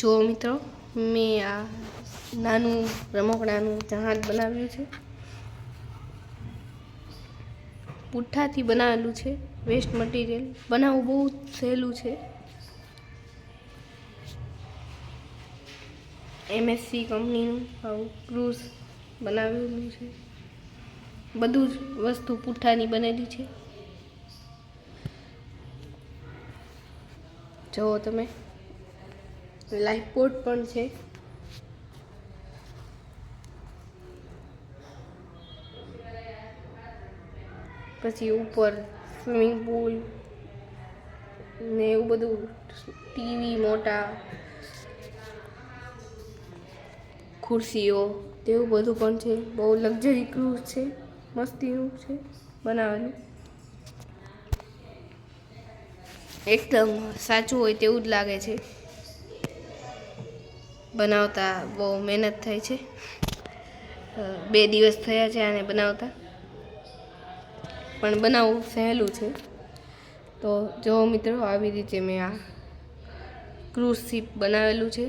જો મિત્રો, મેં આ નાનું રમકડાનું જહાજ બનાવ્યું છે. પુઠ્ઠાથી બનાવેલું છે. વેસ્ટ મટીરિયલ બનાવવું બહુ સહેલું છે. MSC કંપનીનું આવું ક્રૂઝ બનાવેલું છે. બધું જ વસ્તુ પુઠ્ઠાની બનેલી છે. જુઓ તમે, લાઈફ બોટ પણ છે. પછી ઉપર સ્વિમિંગ પુલ ને એવું બધું, ટીવી મોટા, ખુરશીઓ તેવું બધું પણ છે. બહુ લક્ઝરી ક્રૂઝ છે. મસ્તીનું છે બનાવવાનું. એકદમ સાચું હોય તેવું જ લાગે છે. બનાવતા બહુ મહેનત થાય છે. 2 દિવસ થયા છે આને બનાવતા, પણ બનાવવું સહેલું છે. તો જો મિત્રો, આવી રીતે મેં આ ક્રૂઝ શિપ બનાવેલું છે.